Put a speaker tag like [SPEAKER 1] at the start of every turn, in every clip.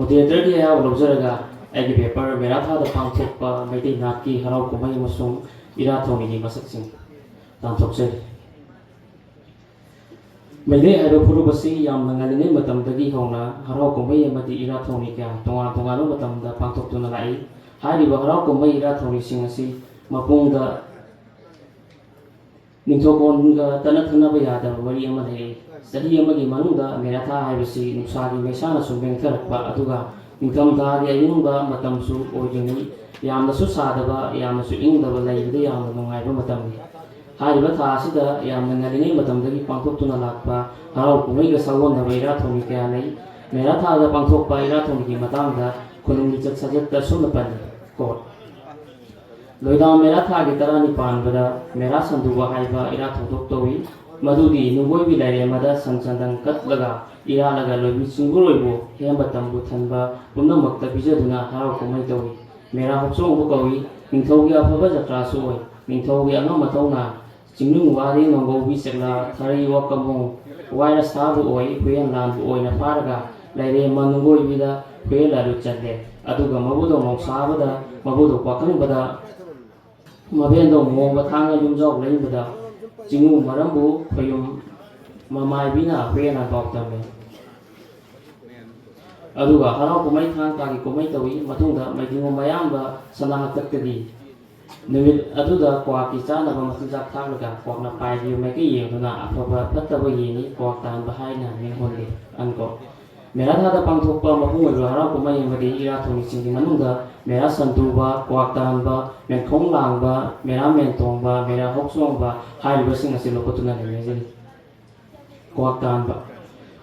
[SPEAKER 1] ꯃꯣꯗꯦꯔꯦꯇꯔꯒꯤ ꯑꯌꯥꯕ ꯂꯧꯖꯔꯒ ꯑꯩꯒꯤ ꯄꯦꯄꯔ ꯃꯦꯔꯥꯊꯥꯗ ꯄꯥꯡꯊꯣꯛꯄ ꯃꯩꯇꯩ ꯅꯥꯠꯀꯤ ꯍꯔꯥꯎ ꯀꯨꯝꯍꯩ ꯑꯃꯁꯨꯡ ꯏꯔꯥꯠ ꯊꯧꯅꯤꯒꯤ ꯃꯁꯛꯁꯤꯡ ꯇꯥꯟꯊꯣꯛꯆꯔꯤ꯫ ꯃꯩꯇꯩ ꯍꯥꯏꯕ ꯐꯨꯔꯨꯞ ꯑꯁꯤ ꯌꯥꯝꯅ ꯉꯜꯂꯤꯉꯩ ꯃꯇꯝꯗꯒꯤ ꯍꯧꯅ ꯍꯔꯥꯎ ꯀꯨꯝꯍꯩ ꯑꯃꯗꯤ ꯏꯔꯥꯠ ꯊꯧꯅꯤ ꯀꯌꯥ ꯇꯣꯉꯥꯟ ꯇꯣꯉꯥꯟꯕ ꯃꯇꯝꯗ ꯄꯥꯡꯊꯣꯛꯇꯨꯅ ꯂꯥꯛꯏ꯫ ꯍꯥꯏꯔꯤꯕ ꯍꯔꯥꯎ ꯀꯨꯝꯍꯩ ꯏꯔꯥꯠ ꯊꯧꯅꯤꯁꯤꯡ ꯑꯁꯤ ꯃꯄꯨꯡꯗ ꯅꯤꯡꯊꯧꯀꯣꯟꯒ ꯇꯠꯅ ꯊꯠꯅꯕ ꯌꯥꯗꯕ ꯃꯔꯤ ꯑꯃ ꯂꯩꯔꯤ꯫ ꯆꯍꯤ ꯑꯃꯒꯤ ꯃꯅꯨꯡꯗ ꯃꯦꯔꯥꯊꯥ ꯍꯥꯏꯕꯁꯤ ꯅꯨꯡꯁꯥꯒꯤ ꯃꯩꯁꯥꯅ ꯁꯨꯝ ꯅꯦꯝꯊꯔꯛꯄ ꯑꯗꯨꯒ ꯅꯤꯡꯊꯝꯊꯥꯒꯤ ꯑꯏꯪꯕ ꯃꯇꯝꯁꯨ ꯑꯣꯏꯔꯤꯉꯩ ꯌꯥꯝꯅꯁꯨ ꯁꯥꯗꯕ ꯌꯥꯝꯅꯁꯨ ꯏꯪꯗꯕ ꯂꯩꯕꯗ ꯌꯥꯝꯅ ꯅꯨꯡꯉꯥꯏꯕ ꯃꯇꯝꯅꯤ꯫ ꯍꯥꯏꯔꯤꯕ ꯊꯥ ꯑꯁꯤꯗ ꯌꯥꯝꯅ ꯉꯜꯂꯤꯉꯩ ꯃꯇꯝꯗꯒꯤ ꯄꯥꯡꯊꯣꯛꯇꯨꯅ ꯂꯥꯛꯄ ꯍꯔꯥꯎ ꯀꯨꯝꯍꯩꯒ ꯁꯥꯒꯣꯟꯅꯕ ꯏꯔꯥꯠ ꯊꯧꯅꯤ ꯀꯌꯥ ꯂꯩ꯫ ꯃꯦꯔꯥꯊꯥꯗ ꯄꯥꯡꯊꯣꯛꯄ ꯏꯔꯥꯠ ꯊꯧꯅꯤꯒꯤ ꯃꯇꯥꯡꯗ ꯈꯨꯅꯨꯡ ꯂꯤꯆꯠ ꯁꯥꯖꯠꯇ ꯑꯁꯨꯝꯅ ꯄꯜꯂꯤ꯫ ꯀꯣꯠ: ꯂꯣꯏꯗꯥꯡ ꯃꯦꯔꯥꯊꯥꯒꯤ 12 ꯄꯥꯟꯕꯗ ꯃꯦꯔꯥ ꯁꯟꯗꯨꯕ ꯍꯥꯏꯕ ꯏꯔꯥꯠ ꯊꯧꯗꯣꯛ ꯇꯧꯏ꯫ ꯃꯗꯨꯗꯤ ꯅꯨꯡꯒꯣꯏꯕꯤ ꯂꯥꯏꯔꯦꯝꯃꯗ ꯁꯟ ꯁꯟꯗꯪ ꯀꯠꯂꯒ ꯏꯔꯥꯠꯂꯒ ꯂꯣꯏꯕꯤ ꯆꯤꯡꯕꯨꯔꯣꯏꯕꯨ ꯍꯦꯝꯕ ꯇꯝꯕꯨ ꯊꯟꯕ ꯄꯨꯝꯅꯃꯛꯇ ꯄꯤꯖꯗꯨꯅ ꯍꯔꯥꯎ ꯀꯨꯝꯍꯩ ꯇꯧꯏ꯫ ꯃꯦꯔꯥ ꯍꯧꯆꯣꯡꯕ ꯀꯧꯏ꯫ ꯅꯤꯡꯊꯧꯒꯤ ꯑꯐꯕ ꯖꯇ꯭ꯔꯥꯁꯨ ꯑꯣꯏ꯫ ꯅꯤꯡꯊꯧꯒꯤ ꯑꯉꯝ ꯑꯊꯧꯅ ꯆꯤꯡꯅꯨꯡ ꯋꯥꯔꯤ ꯅꯣꯡꯒꯧꯕꯤ ꯆꯦꯛꯂꯥ ꯊꯔꯩ ꯋꯥꯀꯝꯕꯨꯡ ꯋꯥꯏꯔꯁꯊꯥꯕꯨ ꯑꯣꯏ ꯍꯨꯌꯦꯟ ꯂꯥꯟꯕꯨ ꯑꯣꯏꯅ ꯐꯥꯔꯒ ꯂꯥꯏꯔꯦꯝꯃ ꯅꯨꯡꯒꯣꯏꯕꯤꯗ ꯍꯨꯌꯦꯟ ꯂꯥꯂꯨ ꯆꯜꯂꯦ꯫ ꯑꯗꯨꯒ ꯃꯕꯨꯗꯧ ꯅꯣꯡꯁꯥꯕꯗ ꯃꯕꯨꯗꯧ ꯄꯥꯈꯪꯕꯗ ꯃꯕꯦꯟꯗꯧ ꯃꯣꯡꯕ ꯊꯥꯡꯒ ꯌꯨꯝꯖꯥꯎ ꯂꯩꯕꯗ ꯆꯤꯡꯅꯨ ꯃꯔꯝꯕꯨ ꯈꯣꯌꯨꯝ ꯃꯃꯥꯏꯕꯤꯅ ꯍꯨꯌꯦꯟ ꯂꯥꯟꯄꯥꯎ ꯇꯝꯃꯦ꯫ ꯑꯗꯨꯒ ꯍꯔꯥꯎ ꯀꯨꯝꯍꯩ ꯊꯥꯡ ꯇꯥꯒꯤ ꯀꯨꯝꯍꯩ ꯇꯧꯏ꯫ ꯃꯇꯨꯡꯗ ꯃꯩꯗꯤꯡꯉꯨ ꯃꯌꯥꯝꯕ ꯁꯅꯥ ꯍꯥꯛꯇꯛꯇꯒꯤ ꯅꯨꯃꯤꯠ ꯑꯗꯨꯗ ꯀ꯭ꯋꯥꯛꯀꯤ ꯆꯥꯅꯕ ꯃꯆꯤꯟꯖꯥꯛ ꯊꯥꯛꯂꯒ ꯀ꯭ꯋꯥꯛꯅ ꯄꯥꯏꯕꯤꯕ ꯃꯥꯏꯀꯩ ꯌꯦꯡꯗꯨꯅ ꯑꯐꯕ ꯐꯠꯇꯕ ꯌꯦꯡꯉꯤ ꯀ꯭ꯋꯥꯛ ꯇꯥꯟꯕ ꯍꯥꯏꯅ ꯃꯤꯡꯊꯣꯜꯂꯤ꯫ ꯑꯟꯀꯣꯠ꯫ ꯃꯦꯔꯥꯊꯥꯗ ꯄꯥꯡꯊꯣꯛꯄ ꯃꯄꯨꯡ ꯑꯣꯏꯕ ꯍꯔꯥꯎ ꯀꯨꯝꯍꯩ ꯑꯃꯗꯤ ꯏꯔꯥꯠ ꯊꯧꯅꯤꯁꯤꯡꯒꯤ ꯃꯅꯨꯡꯗ ꯃꯦꯔꯥ ꯁꯟꯇꯨꯕ, ꯀ꯭ꯋꯥꯛ ꯇꯥꯟꯕ, ꯃꯦꯟꯈꯣꯡ ꯂꯥꯡꯕ, ꯃꯦꯔꯥ ꯃꯦꯟꯇꯣꯡꯕ, ꯃꯦꯔꯥ ꯍꯧꯆꯣꯡꯕ ꯍꯥꯏꯔꯤꯕꯁꯤꯡ ꯑꯁꯤ ꯂꯧꯈꯠꯇꯨꯅ ꯅꯩꯅꯖꯔꯤ꯫ ꯀ꯭ꯋꯥꯛ ꯇꯥꯟꯕ: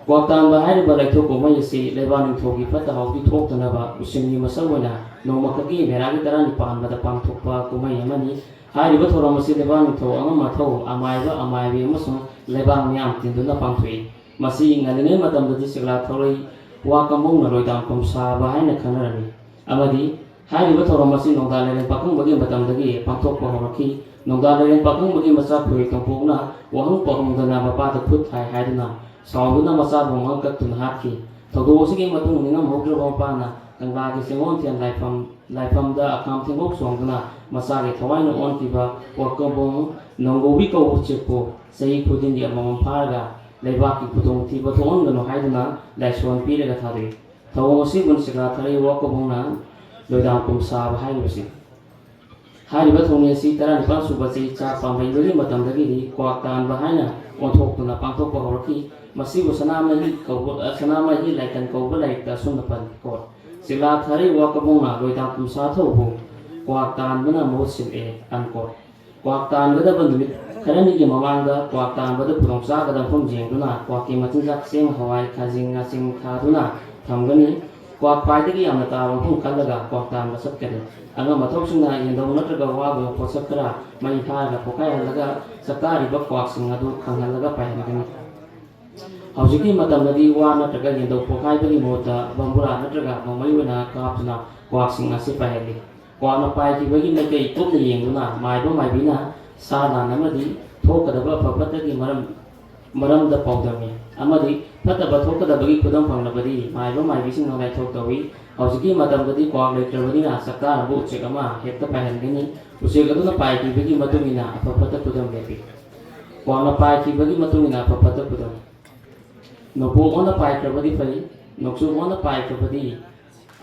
[SPEAKER 1] ꯀ꯭ꯋꯥꯛ ꯇꯥꯟꯕ ꯍꯥꯏꯔꯤꯕ ꯂꯩꯊꯣꯛ ꯀꯨꯝꯍꯩ ꯑꯁꯤ ꯂꯩꯕꯥꯛ ꯅꯤꯡꯊꯧꯒꯤ ꯐꯠꯇ ꯍꯥꯎꯊꯤ ꯊꯣꯛꯇꯅꯕ ꯎꯁꯤꯟꯒꯤ ꯃꯁꯛ ꯑꯣꯏꯅ ꯅꯣꯡꯃꯈꯛꯀꯤ ꯃꯦꯔꯥꯒꯤ 12 ꯄꯥꯟꯕꯗ ꯄꯥꯡꯊꯣꯛꯄ ꯀꯨꯝꯍꯩ ꯑꯃꯅꯤ꯫ ꯍꯥꯏꯔꯤꯕ ꯊꯧꯔꯝ ꯑꯁꯤ ꯂꯩꯕꯥꯛ ꯅꯤꯡꯊꯧ ꯑꯉꯝ ꯑꯊꯧ, ꯑꯃꯥꯏꯕ ꯑꯃꯥꯏꯕꯤ ꯑꯃꯁꯨꯡ ꯂꯩꯕꯥꯛ ꯃꯤꯌꯥꯝ ꯇꯤꯟꯗꯨꯅ ꯄꯥꯡꯊꯣꯛꯏ꯫ ꯃꯁꯤ ꯉꯜꯂꯤꯉꯩ ꯃꯇꯝꯗꯗꯤ ꯆꯦꯛꯂꯥ ꯊꯧꯔꯩ ꯋꯥ ꯀꯝꯕꯨꯡꯅ ꯂꯣꯏꯗꯥꯡ ꯀꯨꯝꯁꯥꯕ ꯍꯥꯏꯅ ꯈꯪꯅꯔꯝꯃꯤ ꯑꯃꯗꯤ ꯍꯥꯏꯔꯤꯕ ꯊꯧꯔꯝ ꯑꯁꯤ ꯅꯣꯡꯗꯥ ꯂꯥꯏꯔꯦꯟ ꯄꯥꯈꯪꯕꯒꯤ ꯃꯇꯝꯗꯒꯤ ꯄꯥꯡꯊꯣꯛꯄ ꯍꯧꯔꯛꯈꯤ꯫ ꯅꯣꯡꯗꯥ ꯂꯥꯏꯔꯦꯟ ꯄꯥꯈꯪꯕꯒꯤ ꯃꯆꯥ ꯈꯣꯏꯔꯤ ꯇꯣꯝꯄꯣꯛꯅ ꯋꯥꯍꯪ ꯄꯥꯎꯍꯪꯗꯅ ꯃꯄꯥꯗ ꯈꯨꯠ ꯊꯥꯏ ꯍꯥꯏꯗꯨꯅ ꯁꯥꯎꯗꯨꯅ ꯃꯆꯥꯕꯨ ꯃꯉꯛ ꯀꯛꯇꯨꯅ ꯍꯥꯠꯈꯤ꯫ ꯊꯧꯗꯣꯛ ꯑꯁꯤꯒꯤ ꯃꯇꯨꯡ ꯅꯤꯡꯉꯝꯍꯧꯗ꯭ꯔꯕ ꯃꯄꯥꯅ ꯀꯪꯂꯥꯒꯤ ꯆꯦꯡꯉꯣꯟꯊꯦꯟ ꯂꯥꯏꯐꯝꯗ ꯑꯈꯥꯝ ꯊꯦꯡꯒꯣꯛ ꯆꯣꯡꯗꯨꯅ ꯃꯆꯥꯒꯤ ꯊꯋꯥꯏꯅ ꯑꯣꯟꯈꯤꯕ ꯋꯥꯀꯝꯕꯨꯡ ꯅꯣꯡꯒꯧꯕꯤ ꯀꯧꯕ ꯎꯆꯦꯛꯄꯨ ꯆꯍꯤ ꯈꯨꯗꯤꯡꯒꯤ ꯑꯃꯃꯝ ꯐꯥꯔꯒ ꯂꯩꯕꯥꯛꯀꯤ ꯈꯨꯗꯣꯡꯊꯤꯕ ꯊꯣꯛꯍꯟꯒꯅꯨ ꯍꯥꯏꯗꯨꯅ ꯂꯥꯏꯁꯣꯟ ꯄꯤꯔꯒ ꯊꯥꯗꯣꯛꯏ꯫ ꯊꯧꯑꯣꯡ ꯑꯁꯤꯕꯨ ꯆꯦꯛꯂꯥ ꯊꯔꯩ ꯋꯥꯀꯝꯕꯨꯡꯅ ꯂꯣꯏꯗꯥꯡ ꯀꯨꯝꯁꯥꯕ ꯍꯥꯏꯔꯤꯕꯁꯤ꯫ ꯍꯥꯏꯔꯤꯕ ꯊꯧꯅꯤ ꯑꯁꯤ 19 ꯁꯨꯕ ꯆꯍꯤꯆꯥ ꯄꯥꯝꯍꯩꯕꯒꯤ ꯃꯇꯝꯗꯒꯤꯗꯤ ꯀ꯭ꯋꯥꯛ ꯇꯥꯟꯕ ꯍꯥꯏꯅ ꯑꯣꯟꯊꯣꯛꯇꯨꯅ ꯄꯥꯡꯊꯣꯛꯄ ꯍꯧꯔꯛꯈꯤ꯫ ꯃꯁꯤꯕꯨ ꯁꯅꯥꯃꯍꯤ ꯂꯥꯏꯀꯟ ꯀꯧꯕ ꯂꯥꯏꯔꯤꯛꯇ ꯑꯁꯨꯝꯅ ꯄꯜꯂꯤ꯫ ꯀꯣꯠ: ꯆꯦꯛꯂꯥ ꯊꯔꯩ ꯋꯥꯀꯝꯕꯨꯡꯅ ꯂꯣꯏꯗꯥꯡ ꯀꯨꯝꯁꯥꯊꯧꯕꯨ ꯀ꯭ꯋꯥꯛ ꯇꯥꯟꯕꯅ ꯃꯍꯨꯠ ꯁꯤꯜꯂꯛꯑꯦ꯫ ꯑꯟꯀꯣꯠ꯫ ꯀ꯭ꯋꯥꯛ ꯇꯥꯟꯒꯗꯕ ꯅꯨꯃꯤꯠ ꯈꯔꯅꯤꯒꯤ ꯃꯃꯥꯡꯗ ꯀ꯭ꯋꯥꯛ ꯇꯥꯟꯕꯗ ꯈꯨꯗꯣꯡꯆꯥꯒꯗꯕ ꯃꯐꯝ ꯌꯦꯡꯗꯨꯅ ꯀ꯭ꯋꯥꯛꯀꯤ ꯃꯆꯤꯟꯖꯥꯛ ꯆꯦꯡ ꯍꯋꯥꯏ ꯈꯥꯖꯤꯡ ꯉꯥꯆꯤꯡ ꯊꯥꯗꯨꯅ ꯊꯝꯒꯅꯤ꯫ ꯀ꯭ꯋꯥꯛ ꯈ꯭ꯋꯥꯏꯗꯒꯤ ꯌꯥꯝꯅ ꯇꯥꯕ ꯃꯐꯝ ꯈꯜꯂꯒ ꯀ꯭ꯋꯥꯛ ꯇꯥꯟꯕ ꯆꯠꯀꯅꯤ꯫ ꯑꯉꯝ ꯑꯊꯧꯁꯤꯡꯅ ꯌꯦꯟꯙꯧ ꯅꯠꯇ꯭ꯔꯒ ꯋꯥꯒꯨꯝꯕ ꯄꯣꯠꯁꯛ ꯈꯔ ꯃꯩ ꯊꯥꯔꯒ ꯄꯣꯈꯥꯏꯍꯜꯂꯒ ꯆꯥꯛꯇꯥꯔꯤꯕ ꯀ꯭ꯋꯥꯛꯁꯤꯡ ꯑꯗꯨ ꯈꯪꯍꯜꯂꯒ ꯄꯥꯏꯍꯟꯒꯅꯤ꯫ ꯍꯧꯖꯤꯛꯀꯤ ꯃꯇꯝꯗꯗꯤ ꯋꯥ ꯅꯠꯇ꯭ꯔꯒ ꯌꯦꯟꯙꯧ ꯄꯣꯈꯥꯏꯕꯒꯤ ꯃꯍꯨꯠꯇ ꯕꯝꯕꯨꯔꯥ ꯅꯠꯇ꯭ꯔꯒ ꯅꯣꯡꯃꯩ ꯑꯣꯏꯅ ꯀꯥꯞꯇꯨꯅ ꯀ꯭ꯋꯥꯛꯁꯤꯡ ꯑꯁꯤ ꯄꯥꯏꯍꯜꯂꯤ꯫ ꯀ꯭ꯋꯥꯛꯅ ꯄꯥꯏꯈꯤꯕꯒꯤ ꯃꯥꯏꯀꯩ ꯀꯨꯞꯅ ꯌꯦꯡꯗꯨꯅ ꯃꯥꯏꯕ ꯃꯥꯏꯕꯤꯅ ꯁꯥ ꯂꯥꯟ ꯑꯃꯗꯤ ꯊꯣꯛꯀꯗꯕ ꯑꯐ ꯐꯠꯇꯒꯤ ꯃꯔꯝꯗ ꯄꯥꯎꯗꯝꯃꯤ ꯑꯃꯗꯤ ꯐꯠꯇꯕ ꯊꯣꯛꯀꯗꯕꯒꯤ ꯈꯨꯗꯝ ꯐꯪꯂꯕꯗꯤ ꯃꯥꯏꯕ ꯃꯥꯏꯕꯤꯁꯤꯡꯅ ꯂꯥꯏꯊꯣꯛ ꯇꯧꯏ꯫ ꯍꯧꯖꯤꯛꯀꯤ ꯃꯇꯝꯗꯗꯤ ꯀ꯭ꯋꯥꯛ ꯂꯩꯇ꯭ꯔꯕꯅꯤꯅ ꯆꯥꯛꯇꯥꯅꯕ ꯎꯆꯦꯛ ꯑꯃ ꯍꯦꯛꯇ ꯄꯥꯏꯍꯟꯒꯅꯤ꯫ ꯎꯆꯦꯛ ꯑꯗꯨꯅ ꯄꯥꯏꯈꯤꯕꯒꯤ ꯃꯇꯨꯡꯏꯟꯅ ꯑꯐ ꯐꯠꯇ ꯈꯨꯗꯝ ꯂꯦꯞꯄꯤ꯫ ꯀ꯭ꯋꯥꯛꯅ ꯄꯥꯏꯈꯤꯕꯒꯤ ꯃꯇꯨꯡꯏꯟꯅ ꯑꯐ ꯐꯠꯇ ꯈꯨꯗꯝ: ꯅꯣꯡꯄꯣꯛ ꯑꯣꯟꯅ ꯄꯥꯏꯈ꯭ꯔꯕꯗꯤ ꯐꯩ, ꯅꯣꯡꯆꯨꯞ ꯑꯣꯟꯅ ꯄꯥꯏꯈ꯭ꯔꯕꯗꯤ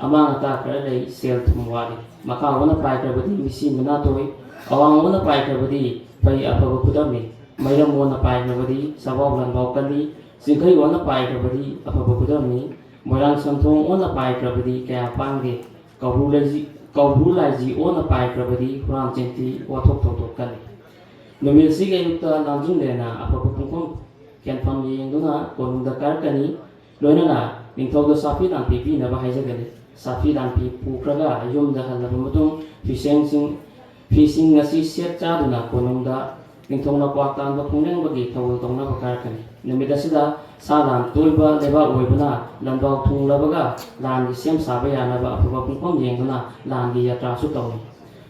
[SPEAKER 1] ꯑꯃꯥꯡ ꯑꯇꯥ ꯈꯔ ꯂꯩ, ꯁꯦꯜ ꯊꯨꯝ ꯋꯥꯠꯂꯤ꯫ ꯃꯈꯥ ꯑꯣꯟꯅ ꯄꯥꯏꯈ꯭ꯔꯕꯗꯤ ꯃꯤꯁꯤ ꯃꯤꯅꯥ ꯇꯣꯏ, ꯑꯋꯥꯡ ꯑꯣꯟꯅ ꯄꯥꯏꯈ꯭ꯔꯕꯗꯤ ꯐꯩ ꯑꯐꯕ ꯈꯨꯗꯝꯅꯤ꯫ ꯃꯩꯔꯝ ꯑꯣꯟꯅ ꯄꯥꯏꯈ꯭ꯔꯕꯗꯤ ꯆꯐꯥꯎ ꯂꯟꯐꯥꯎ ꯀꯜꯂꯤ, ꯆꯤꯡꯈꯩ ꯑꯣꯟꯅ ꯄꯥꯏꯈ꯭ꯔꯕꯗꯤ ꯑꯐꯕ ꯈꯨꯗꯝꯅꯤ꯫ ꯃꯣꯏꯔꯥꯡ ꯁꯝꯊꯣꯡ ꯑꯣꯟꯅ ꯄꯥꯏꯈ꯭ꯔꯕꯗꯤ ꯀꯌꯥ ꯄꯥꯡꯗꯦ, ꯀꯧꯕ꯭ꯔꯨ ꯂꯥꯏꯖꯤ ꯑꯣꯟꯅ ꯄꯥꯏꯈ꯭ꯔꯕꯗꯤ ꯍꯨꯔꯥꯟ ꯆꯤꯟꯊꯤ ꯋꯥꯊꯣꯛ ꯊꯧꯗꯣꯛ ꯀꯜꯂꯤ꯫ ꯅꯨꯃꯤꯠꯁꯤꯒꯤ ꯑꯌꯨꯛꯇ ꯂꯥꯡꯖꯤꯡꯂꯦꯅ ꯑꯐꯕ ꯄꯨꯡꯐꯝ ꯀꯦꯟꯐꯝ ꯌꯦꯡꯗꯨꯅ ꯀꯣꯅꯨꯡꯗ ꯀꯥꯔꯛꯀꯅꯤ꯫ ꯂꯣꯏꯅꯅ ꯅꯤꯡꯊꯧꯗ ꯁꯥꯐꯤ ꯂꯥꯟꯐꯤ ꯄꯤꯅꯕ ꯍꯥꯏꯖꯒꯅꯤ꯫ ꯁꯥꯐꯤ ꯂꯥꯟꯐꯤ ꯄꯨꯈ꯭ꯔꯒ ꯌꯨꯝꯗ ꯍꯜꯂꯕ ꯃꯇꯨꯡ ꯐꯤꯁꯤꯡ ꯑꯁꯤ ꯁꯦꯠ ꯆꯥꯗꯨꯅ ꯀꯣꯅꯨꯡꯗ ꯅꯤꯡꯊꯧꯅ ꯀ꯭ꯋꯥꯛ ꯇꯥꯟꯕ ꯈꯣꯡꯂꯦꯡꯕꯒꯤ ꯊꯧꯒꯜ ꯇꯧꯅꯕ ꯀꯥꯔꯛꯀꯅꯤ꯫ ꯅꯨꯃꯤꯠ ꯑꯁꯤꯗ ꯁꯥ ꯂꯥꯟ ꯇꯣꯏꯕ ꯂꯩꯕꯥꯛ ꯑꯣꯏꯕꯅ ꯂꯟꯐꯥꯎ ꯊꯨꯡꯂꯕꯒ ꯂꯥꯟꯒꯤ ꯁꯦꯝ ꯁꯥꯕ ꯌꯥꯅꯕ ꯑꯐꯕ ꯄꯨꯡꯐꯝ ꯌꯦꯡꯗꯨꯅ ꯂꯥꯟꯒꯤ ꯌꯥꯇ꯭ꯔꯥꯁꯨ ꯇꯧꯏ꯫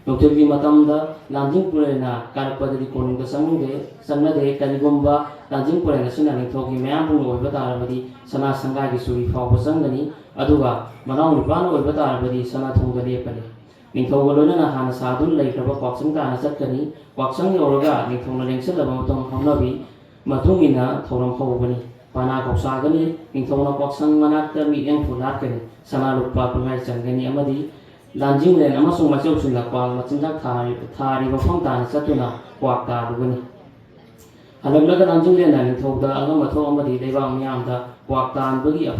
[SPEAKER 1] ꯅꯨꯡꯊꯤꯜꯒꯤ ꯃꯇꯝꯗ ꯂꯥꯟꯖꯤꯡꯄꯨꯔꯦꯜꯅ ꯀꯥꯔꯛꯄꯗꯗꯤ ꯀꯣꯅꯨꯡꯗ ꯆꯪꯅꯗꯦ꯫ ꯀꯔꯤꯒꯨꯝꯕ ꯂꯥꯟꯖꯤꯡꯄꯨꯔꯦꯜ ꯑꯁꯤꯅ ꯅꯤꯡꯊꯧꯒꯤ ꯃꯌꯥꯝꯕꯨꯡ ꯑꯣꯏꯕ ꯇꯥꯔꯕꯗꯤ ꯁꯅꯥ ꯁꯪꯒꯥꯏꯒꯤ ꯆꯨꯔꯤ ꯐꯥꯎꯕ ꯆꯪꯒꯅꯤ꯫ aduga manau nipana oiba tarabadi sana thongda lepani ningthauga loinana hana sadun leikraba kwaksang tana chatkani kwaksang yoraga ningthongna lengsadaba matong haunabi matungina thoram hawbani pana kausagani ningthongna kwaksang manakta mieng fulatkani sana lupa pangai changani amadi lanjing len amasung machau sunla kwang machinjak thari mafam tana chatuna kwak tarugani halaglaga lanjing len na ningthauda angam matho amadi leibang miyamda kwak tanbagi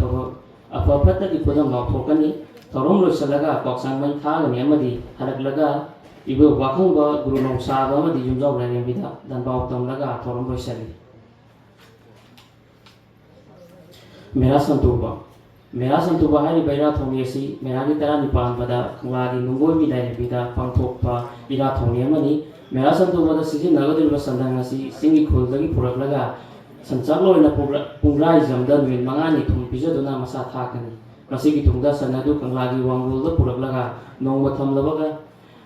[SPEAKER 1] afafatagi khudam lautokani thorom loisalaga kwaksang mai thagani amadi halaglaga ibu wakhangba guru nongsaba amadi yumjaw lairembida danbaw tamlaga thorom loisali Mera Santuba hari baira thongi si mera gi tara nipan pada khlagi nungoi mi dai bida pangthokpa ira thongi amani Mera Santuba da siji nagadil basandang asi singi khulagi puraklaga sanchaklo ina pungrai jamda nuin mangani thum pijaduna masa thakani masigi thungda sanadu khlagi wangul da puraklaga nongma thamlabaga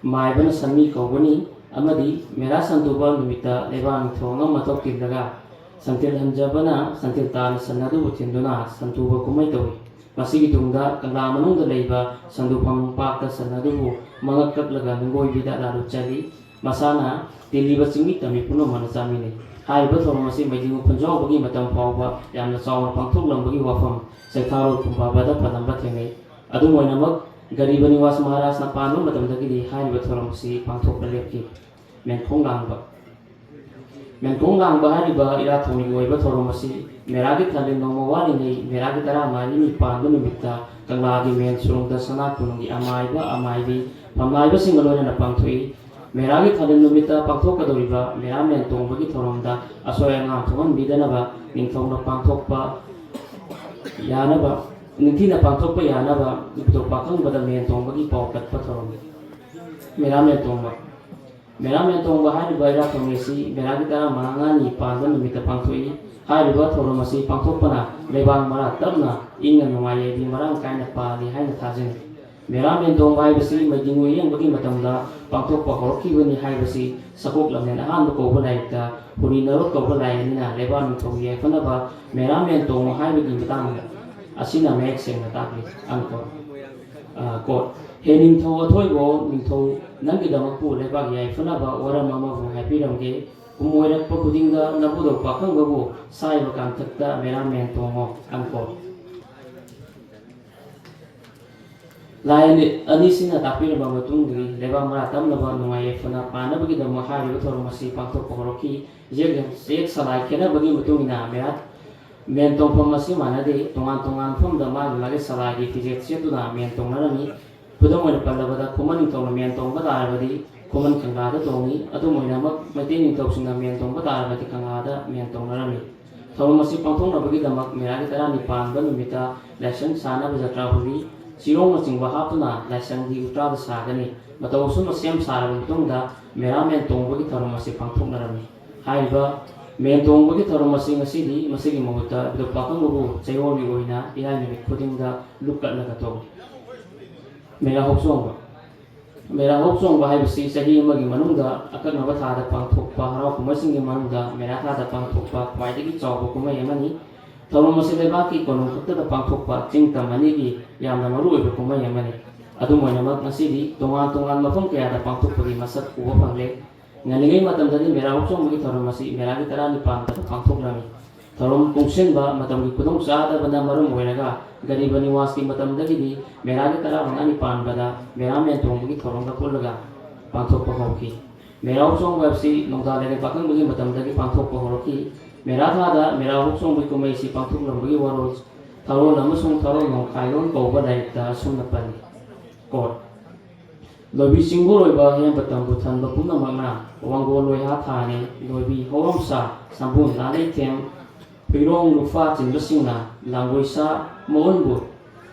[SPEAKER 1] maibana sanmi kawbani amadi Mera Santuba numita lebang thonga matok tilaga santil hanjabana santil tan sanadu utinduna santuba kumai tawi masigi tungda kangla manungda leiba sandupam pakta sanadu mangakkaklaga nungoi bida lalu chali masana tiliba singi tami puno mana samini haiba thorom asi maidingu punjaw bagi matam pawba yamna chawna pangthok lambagi wafam saitharo kumbabada padamba thengai adu moinamak gariba niwas maharaj na panu matamdagi haiba thorom si pangthok lepki menkong langba hariba ira thongi oiba thorom asi meragi thalin nongma wali nei meragi tara mani ni pandu numitta kanglagi men surungda sana punungi amaibi pamaiba singaloina na pangthui meragi thalin numitta pangthokadoriba meramen tongbagi thoromda asoya ngam thongan bidanaba ningthongna pangthokpa yanaba ningthina pangthokpa yanaba nipto pakangbada men tongbagi pawkatpa thorom meramen tongba hariba ira thongi si meragi tara mangani panda numita pangthui hariba thorom asi pangthokpana lebang mara tabna inga nungaye di marang kaina pali haina thajini meramen tongba haibasi maidingu yengbagi matamda pangthokpa horokibani haibasi sakok lamnen ahanba kawba laita huni narok kawba layanina lebang thongi yefanaba meramen tongba haibagi matanga asina mek sengna takli angko kot he ningthau athoibo ningthau nangidamaku lebak yaifanaba waram amabu haipiramge kumoirakpa khudingda nabudo pakhangbabu saiba kamthakta meramen tongo angko lain anisina tapiraba matungri lebak mara tamnaba nungai fana panabagi dama hariba thorom asi pangthokpa horoki yek salai khenabagi matungina merat men tongpham asi manade tongan phomda magi lage salai gi fijek chetuna men tongnarami Pudamoi palabada kuman tong men tong batarabadi kuman kangada tongi adu moinamak matin tong sina men tong batarabadi kangada men tong narami thorom asi pangthong nabagi damak meragi tara nipan ba numita lesson sana bajatra huri sirong chingba hapuna lesson di utra da sagani mataw sun masem sarabang tungda meramen tong bagi thorom asi pangthong narami haiba men tong bagi thorom asi ngasidi masigi mahuta bido pakang bubu chayoli oina ila nimit khudingda lukkat laga tong Mera hoksong haibasi sahi amagi manungda akaknaba thada pangthokpa harau kumasingi manungda mera thada pangthokpa khwaidagi chawba kumai amani thorom asi lebaki konong khaktada pangthokpa chingtam anigi yamna maruoiba kumai amani adu moinamak ngasidi tongan mafam kayada pangthokpagi masak uba pangle ngaligai matamdadi mera hoksong bagi thorom asi meragi tarani pangtada pangthoklami thorom kungsenba matamgi kudong saada banda marum oiraga gariba niwas ki matamdagi di meragi tara mangani panbada meramen tongbagi thoronga pullaga pangthokpa hawki mera hoksong websi nongda lene pakang bagi matamdagi pangthokpa horoki mera thada mera hoksong bagi kumai si pangthoklambagi warol tharon amasung tharon nongkhairon kawba daita sumnapani kot lobi singbo loiba hem batambu thanba punamakna wanggo loiha thane lobi hawamsa sambun lalai them Pirong lufa chinbasingna langgoisa moonbu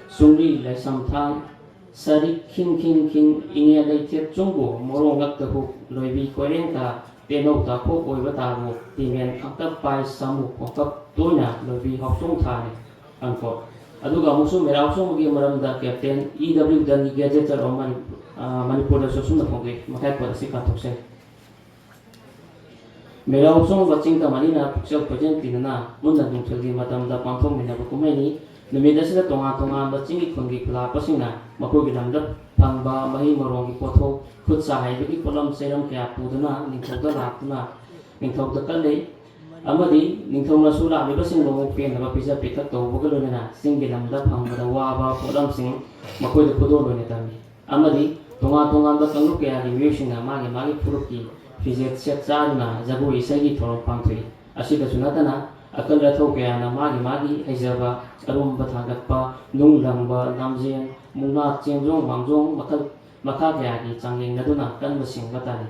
[SPEAKER 1] sungri lai samthang sari king inge lai thiet chungbu morong ngaktahu loibi koirengta tenok ta khok oiba tabu timen khakta pai samu kokap toina loibi hoksong thane angko aduga musu mera hoksong gi maramda captain EW dan gadgeter oman manipur da sosuna phongge makai pada si kathokse Mera hoksong baching ta manina pukshal pajen tinana munna dungthali matamda pangthong mina kumai ni ꯅꯨꯃꯤꯠ ꯑꯁꯤꯗ ꯇꯣꯉꯥꯟ ꯇꯣꯉꯥꯟꯕ ꯆꯤꯡꯒꯤ ꯈꯨꯟꯒꯤ ꯈꯨꯜꯂꯥꯛꯄꯁꯤꯡꯅ ꯃꯈꯣꯏꯒꯤ ꯂꯝꯗ ꯐꯪꯕ ꯃꯍꯩ ꯃꯔꯣꯡꯒꯤ ꯄꯣꯠꯊꯣꯛ ꯈꯨꯠ ꯁꯥ ꯍꯩꯕꯒꯤ ꯄꯣꯠꯂꯝ ꯆꯩꯔꯝ ꯀꯌꯥ ꯄꯨꯗꯨꯅ ꯅꯤꯡꯊꯧꯗ ꯂꯥꯛꯇꯨꯅ ꯅꯤꯡꯊꯧꯗ ꯀꯠꯂꯤ ꯑꯃꯗꯤ ꯅꯤꯡꯊꯧꯅꯁꯨ ꯂꯥꯛꯂꯤꯕꯁꯤꯡ ꯃꯕꯨꯛ ꯄꯦꯟꯅꯕ ꯄꯤꯖ ꯄꯤꯊꯛ ꯇꯧꯕꯒ ꯂꯣꯏꯅꯅ ꯆꯤꯡꯒꯤ ꯂꯝꯗ ꯐꯪꯕꯗ ꯋꯥꯕ ꯄꯣꯠꯂꯝꯁꯤꯡ ꯃꯈꯣꯏꯗ ꯈꯨꯗꯣꯜ ꯑꯣꯏꯅ ꯇꯝꯃꯤ ꯑꯃꯗꯤ ꯇꯣꯉꯥꯟ ꯇꯣꯉꯥꯟꯕ ꯀꯥꯡꯂꯨꯞ ꯀꯌꯥꯒꯤ ꯃꯤꯑꯣꯏꯁꯤꯡꯅ ꯃꯥꯒꯤ ꯃꯥꯒꯤ ꯐꯨꯔꯨꯞꯀꯤ ꯐꯤꯖꯦꯠ ꯁꯦꯠ ꯆꯥꯗꯨꯅ ꯖꯒꯣꯏ ꯏꯁꯩꯒꯤ ꯊꯧꯔꯝ ꯄꯥꯡꯊꯣꯛꯏ ꯑꯁꯤꯗꯁꯨ ꯅꯠꯇꯅ ꯑꯀꯜ ꯑꯊꯧ ꯀꯌꯥꯅ ꯃꯥꯒꯤ ꯃꯥꯒꯤ ꯍꯩꯖꯕ ꯑꯔꯨꯝꯕ ꯊꯥꯡꯒꯠꯄ ꯅꯨꯡ ꯂꯪꯕ ꯂꯝꯖꯦꯟ ꯃꯨꯛꯅꯥ ꯆꯦꯟꯖꯣꯡ ꯃꯥꯡꯖꯣꯡ ꯃꯈꯥ ꯀꯌꯥꯒꯤ ꯆꯥꯡꯌꯦꯡꯅꯗꯨꯅ ꯀꯟꯕ ꯁꯤꯡꯕ ꯇꯥꯔꯤ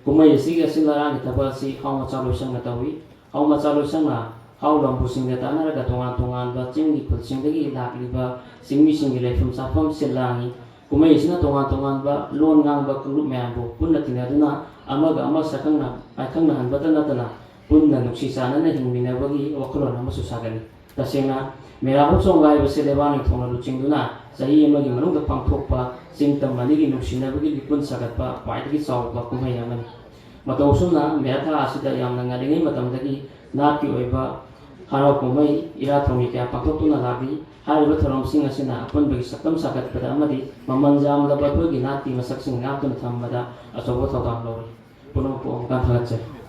[SPEAKER 1] ꯀꯨꯝꯍꯩ ꯑꯁꯤꯒꯤ ꯑꯁꯤꯜ ꯑꯔꯥꯡꯒꯤ ꯊꯕꯛ ꯑꯁꯤ ꯍꯥꯎ ꯃꯆꯥ ꯂꯣꯏꯁꯪꯅ ꯇꯧꯏ ꯍꯥꯎ ꯃꯆꯥ ꯂꯣꯏꯁꯪꯅ ꯍꯥꯎ ꯂꯝꯕꯨꯁꯤꯡꯒ ꯇꯥꯟꯅꯔꯒ ꯇꯣꯉꯥꯟ ꯇꯣꯉꯥꯟꯕ ꯆꯤꯡꯒꯤ ꯈꯨꯜꯁꯤꯡꯗꯒꯤ ꯂꯥꯛꯂꯤꯕ ꯆꯤꯡꯃꯤꯁꯤꯡꯒꯤ ꯂꯩꯐꯝ ꯆꯥꯐꯝ ꯁꯤꯜ ꯂꯥꯡꯏ ꯀꯨꯝꯍꯩ ꯑꯁꯤꯅ ꯇꯣꯉꯥꯟ ꯇꯣꯉꯥꯟꯕ ꯂꯣꯟ ꯉꯥꯡꯕ ꯀꯥꯡꯂꯨꯞ ꯃꯌꯥꯝꯕꯨ ꯄꯨꯟꯅ ꯇꯤꯟꯅꯗꯨꯅ ꯑꯃꯒ ꯑꯃ ꯃꯥꯏꯈꯪꯅꯍꯟꯕꯇ ꯅꯠꯇꯅ ꯄꯨꯟꯅ ꯅꯨꯡꯁꯤ ꯆꯥꯟꯅꯅ ꯍꯤꯡꯃꯤꯟꯅꯕꯒꯤ ꯋꯥꯈꯜꯂꯣꯟ ꯑꯃꯁꯨ ꯁꯥꯒꯠꯂꯤ ꯇꯁꯦꯡꯅ ꯃꯦꯔꯥ ꯍꯧꯆꯣꯡꯕ ꯍꯥꯏꯕꯁꯤ ꯂꯩꯕꯥꯛ ꯅꯤꯡꯊꯧꯅ ꯂꯨꯆꯤꯡꯗꯨꯅ ꯆꯍꯤ ꯑꯃꯒꯤ ꯃꯅꯨꯡꯗ ꯄꯥꯡꯊꯣꯛꯄ ꯆꯤꯡꯇꯝ ꯑꯅꯤꯒꯤ ꯅꯨꯡꯁꯤꯅꯕꯒꯤ ꯂꯤꯄꯨꯟ ꯁꯥꯒꯠꯄ ꯈ꯭ꯋꯥꯏꯗꯒꯤ ꯆꯥꯎꯕ ꯀꯨꯝꯍꯩ ꯑꯃꯅꯤ ꯃꯇꯧ ꯑꯁꯨꯝꯅ ꯃꯦꯔꯥ ꯊꯥ ꯑꯁꯤꯗ ꯌꯥꯝꯅ ꯉꯜꯂꯤꯉꯩ ꯃꯇꯝꯗꯒꯤ ꯅꯥꯠꯀꯤ ꯑꯣꯏꯕ ꯍꯔꯥꯎ ꯀꯨꯝꯍꯩ ꯏꯔꯥꯠ ꯊꯧꯅꯤ ꯀꯌꯥ ꯄꯥꯡꯊꯣꯛꯇꯨꯅ ꯂꯥꯛꯂꯤ ꯍꯥꯏꯔꯤꯕ ꯊꯧꯔꯝꯁꯤꯡ ꯑꯁꯤꯅ ꯑꯄꯨꯟꯕꯒꯤ ꯁꯛꯇꯝ ꯁꯥꯒꯠꯄꯗ ꯑꯃꯗꯤ ꯃꯃꯜ ꯌꯥꯝꯂꯕ ꯑꯩꯈꯣꯏꯒꯤ ꯅꯥꯠꯀꯤ ꯃꯁꯛꯁꯤꯡ ꯉꯥꯛꯇꯨꯅ ꯊꯝꯕꯗ ꯑꯆꯧꯕ ꯊꯧꯗꯥꯡ ꯂꯧꯔꯤ ꯄꯨꯝꯅꯃꯛꯄꯨ ꯑꯃꯨꯛꯀ ꯊꯥꯒꯠꯆꯔꯤ